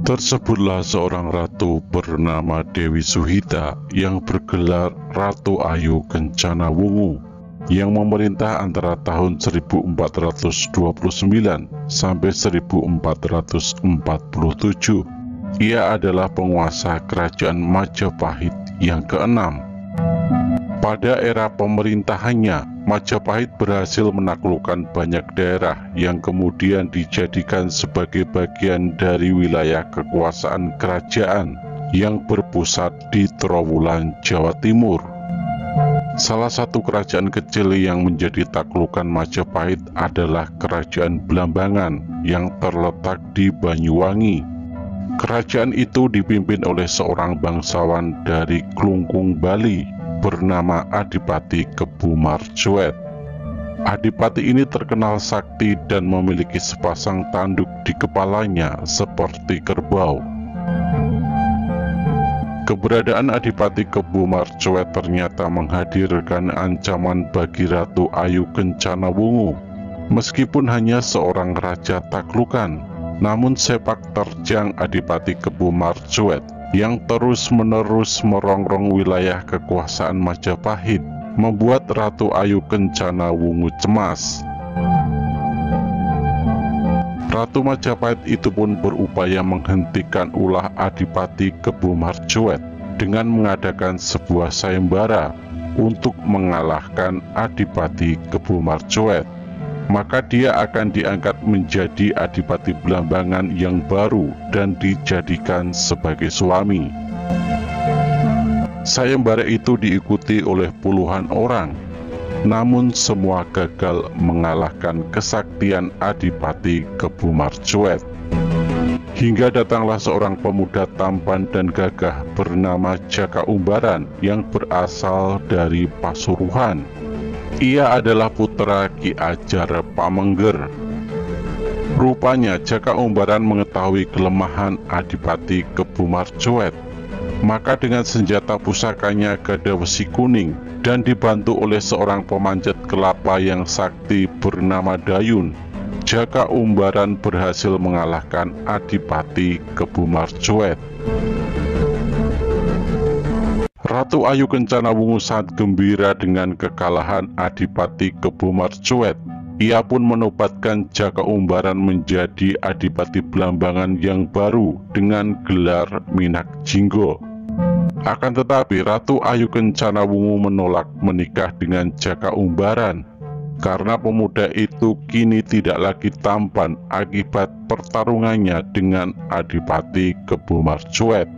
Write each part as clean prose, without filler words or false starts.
Tersebutlah seorang ratu bernama Dewi Suhita yang bergelar Ratu Ayu Kencana Wungu yang memerintah antara tahun 1429 sampai 1447. Ia adalah penguasa kerajaan Majapahit yang keenam. Pada era pemerintahannya, Majapahit berhasil menaklukkan banyak daerah yang kemudian dijadikan sebagai bagian dari wilayah kekuasaan kerajaan yang berpusat di Trowulan, Jawa Timur. Salah satu kerajaan kecil yang menjadi taklukan Majapahit adalah Kerajaan Blambangan yang terletak di Banyuwangi. Kerajaan itu dipimpin oleh seorang bangsawan dari Klungkung, Bali, bernama Adipati Kebumarjoet. Adipati ini terkenal sakti dan memiliki sepasang tanduk di kepalanya seperti kerbau. Keberadaan Adipati Kebumarjoet ternyata menghadirkan ancaman bagi Ratu Ayu Kencana Wungu. Meskipun hanya seorang raja taklukan, namun sepak terjang Adipati Kebumarjoet yang terus-menerus merongrong wilayah kekuasaan Majapahit membuat Ratu Ayu Kencana Wungu cemas. Ratu Majapahit itu pun berupaya menghentikan ulah Adipati Kebumarjoet dengan mengadakan sebuah sayembara untuk mengalahkan Adipati Kebumarjoet. Maka dia akan diangkat menjadi Adipati Blambangan yang baru dan dijadikan sebagai suami. Sayembara itu diikuti oleh puluhan orang, namun semua gagal mengalahkan kesaktian Adipati Kebumarjoet. Hingga datanglah seorang pemuda tampan dan gagah bernama Jaka Umbaran yang berasal dari Pasuruan. Ia adalah putra Ki Ajar Pamengger. Rupanya Jaka Umbaran mengetahui kelemahan Adipati Kebumarjoet. Maka dengan senjata pusakanya Gada Wesi Kuning dan dibantu oleh seorang pemanjat kelapa yang sakti bernama Dayun, Jaka Umbaran berhasil mengalahkan Adipati Kebumarjoet. Ratu Ayu Kencana Wungu sangat gembira dengan kekalahan Adipati Kebumarjoet. Ia pun menobatkan Jaka Umbaran menjadi Adipati Blambangan yang baru dengan gelar Minak Jinggo. Akan tetapi Ratu Ayu Kencana Wungu menolak menikah dengan Jaka Umbaran karena pemuda itu kini tidak lagi tampan akibat pertarungannya dengan Adipati Kebumarjoet.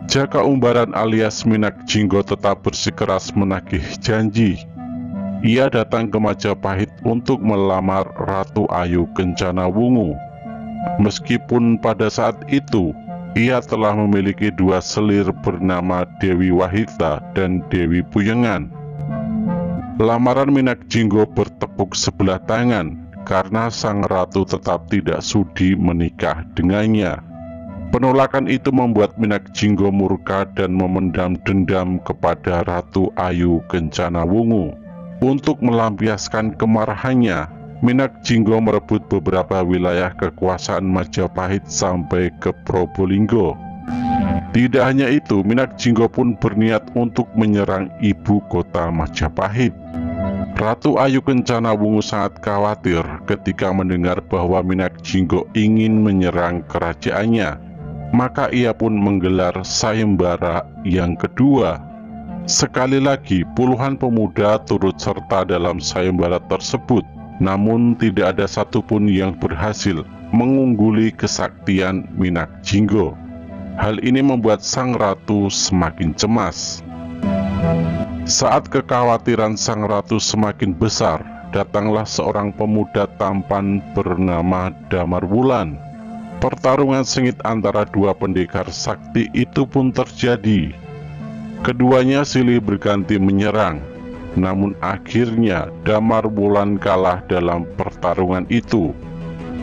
Jaka Umbaran alias Minak Jinggo tetap bersikeras menagih janji. Ia datang ke Majapahit untuk melamar Ratu Ayu Kencana Wungu. Meskipun pada saat itu ia telah memiliki dua selir bernama Dewi Wahita dan Dewi Puyengan. Lamaran Minak Jinggo bertepuk sebelah tangan karena sang ratu tetap tidak sudi menikah dengannya. Penolakan itu membuat Minak Jinggo murka dan memendam dendam kepada Ratu Ayu Kencana Wungu. Untuk melampiaskan kemarahannya, Minak Jinggo merebut beberapa wilayah kekuasaan Majapahit sampai ke Probolinggo. Tidak hanya itu, Minak Jinggo pun berniat untuk menyerang ibu kota Majapahit. Ratu Ayu Kencana Wungu sangat khawatir ketika mendengar bahwa Minak Jinggo ingin menyerang kerajaannya. Maka ia pun menggelar sayembara yang kedua. Sekali lagi puluhan pemuda turut serta dalam sayembara tersebut, namun tidak ada satupun yang berhasil mengungguli kesaktian Minak Jinggo. Hal ini membuat sang ratu semakin cemas. Saat kekhawatiran sang ratu semakin besar, datanglah seorang pemuda tampan bernama Damar Wulan. Pertarungan sengit antara dua pendekar sakti itu pun terjadi. Keduanya silih berganti menyerang, namun akhirnya Damar Wulan kalah dalam pertarungan itu.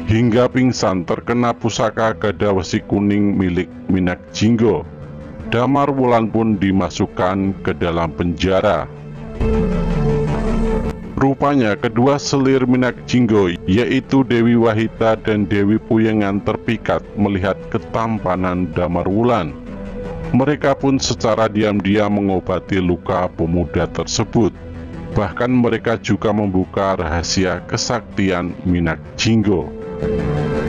Hingga pingsan terkena pusaka Gada Wesi Kuning milik Minak Jinggo. Damar Wulan pun dimasukkan ke dalam penjara. Rupanya kedua selir Minak Jinggo, yaitu Dewi Wahita dan Dewi Puyengan, terpikat melihat ketampanan Damarwulan. Mereka pun secara diam-diam mengobati luka pemuda tersebut. Bahkan mereka juga membuka rahasia kesaktian Minak Jinggo.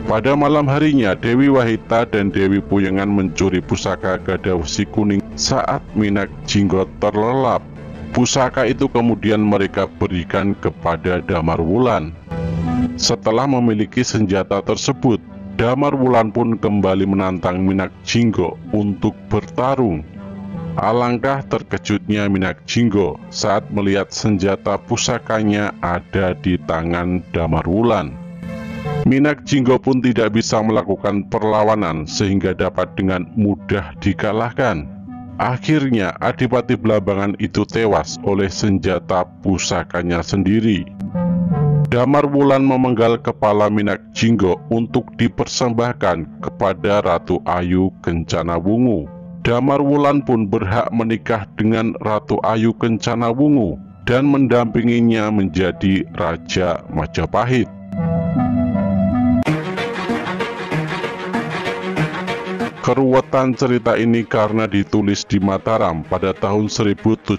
Pada malam harinya, Dewi Wahita dan Dewi Puyengan mencuri pusaka gada besi kuning saat Minak Jinggo terlelap. Pusaka itu kemudian mereka berikan kepada Damarwulan. Setelah memiliki senjata tersebut, Damarwulan pun kembali menantang Minak Jinggo untuk bertarung. Alangkah terkejutnya Minak Jinggo saat melihat senjata pusakanya ada di tangan Damarwulan. Minak Jinggo pun tidak bisa melakukan perlawanan sehingga dapat dengan mudah dikalahkan. Akhirnya Adipati Blambangan itu tewas oleh senjata pusakanya sendiri. Damarwulan memenggal kepala Minak Jinggo untuk dipersembahkan kepada Ratu Ayu Kencanawungu. Damarwulan pun berhak menikah dengan Ratu Ayu Kencanawungu dan mendampinginya menjadi Raja Majapahit. Keruwetan cerita ini karena ditulis di Mataram pada tahun 1736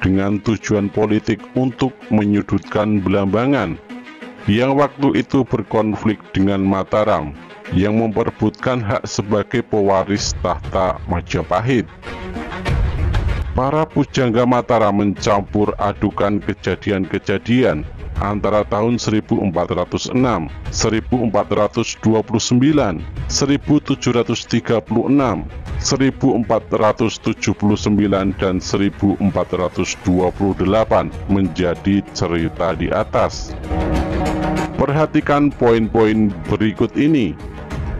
dengan tujuan politik untuk menyudutkan Blambangan yang waktu itu berkonflik dengan Mataram yang memperebutkan hak sebagai pewaris tahta Majapahit. Para pujangga Mataram mencampur adukan kejadian-kejadian antara tahun 1406, 1429, 1736, 1479, dan 1428 menjadi cerita di atas. Perhatikan poin-poin berikut ini.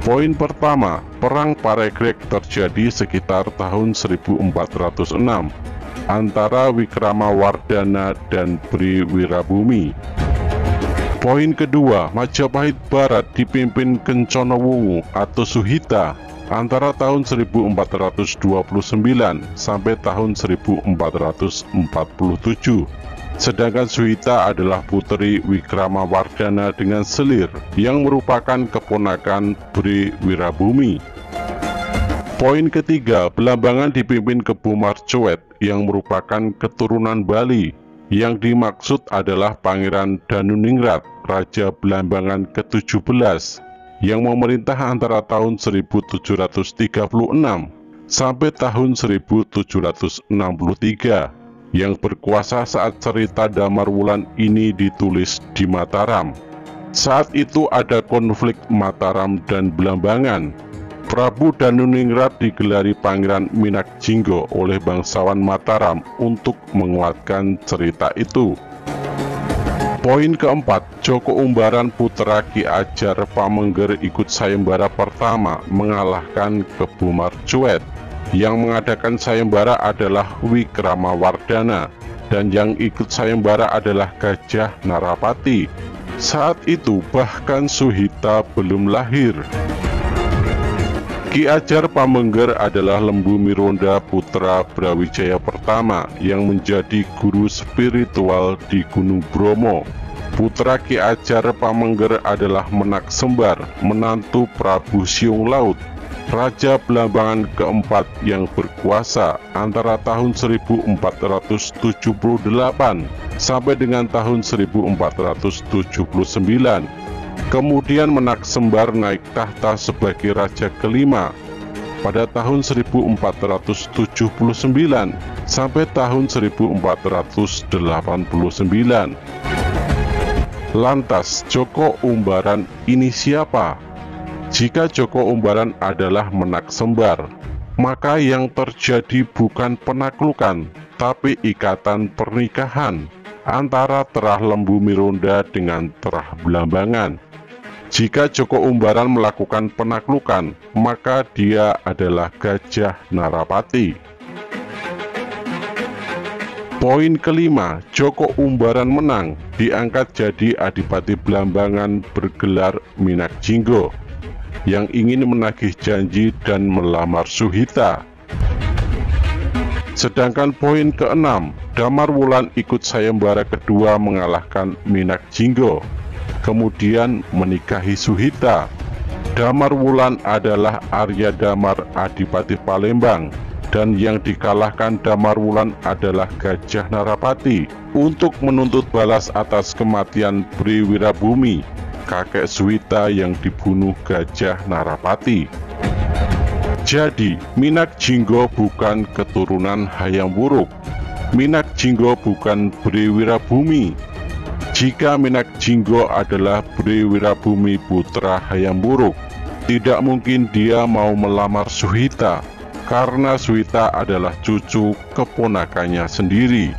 Poin pertama, Perang Paregreg terjadi sekitar tahun 1406 antara Wikramawardhana dan Bri Wirabumi. Poin kedua, Majapahit Barat dipimpin Kencanawungu atau Suhita antara tahun 1429 sampai tahun 1447. Sedangkan Suhita adalah putri Wikramawardhana dengan selir yang merupakan keponakan Bri Wirabumi. Poin ketiga, Blambangan dipimpin Kebu Marcuet yang merupakan keturunan Bali. Yang dimaksud adalah Pangeran Danuningrat, Raja Blambangan ke-17, yang memerintah antara tahun 1736 sampai tahun 1763, yang berkuasa saat cerita Damarwulan ini ditulis di Mataram. Saat itu ada konflik Mataram dan Blambangan. Prabu Danuningrat digelari Pangeran Minak Jinggo oleh bangsawan Mataram untuk menguatkan cerita itu. Poin keempat, Joko Umbaran putra Ki Ajar Pamengger ikut sayembara pertama mengalahkan Kebu Marcuet. Yang mengadakan sayembara adalah Wikramawardhana dan yang ikut sayembara adalah Gajah Narapati. Saat itu bahkan Suhita belum lahir. Ki Ajar Pamengger adalah Lembu Mironda putra Brawijaya pertama yang menjadi guru spiritual di Gunung Bromo. Putra Ki Ajar Pamengger adalah Menak Sembar, menantu Prabu Siung Laut, Raja Blambangan keempat yang berkuasa antara tahun 1478 sampai dengan tahun 1479. Kemudian Menak Sembar naik tahta sebagai raja kelima pada tahun 1479 sampai tahun 1489. Lantas, Joko Umbaran ini siapa? Jika Joko Umbaran adalah Menak Sembar, maka yang terjadi bukan penaklukan, tapi ikatan pernikahan antara Terah Lembu Mironda dengan Terah Blambangan. Jika Joko Umbaran melakukan penaklukan, maka dia adalah Gajah Narapati. Poin kelima, Joko Umbaran menang, diangkat jadi Adipati Blambangan bergelar Minak Jinggo, yang ingin menagih janji dan melamar Suhita. Sedangkan poin ke-6, Damar Wulan ikut sayembara kedua mengalahkan Minak Jinggo, kemudian menikahi Suhita. Damar Wulan adalah Arya Damar Adipati Palembang, dan yang dikalahkan Damar Wulan adalah Gajah Narapati untuk menuntut balas atas kematian Bri Wirabumi, kakek Suhita yang dibunuh Gajah Narapati. Jadi, Minak Jinggo bukan keturunan Hayam Wuruk. Minak Jinggo bukan Bri Wirabumi. Jika Minak Jinggo adalah Bri Wirabumi putra Hayam Wuruk, tidak mungkin dia mau melamar Suhita, karena Suhita adalah cucu keponakannya sendiri.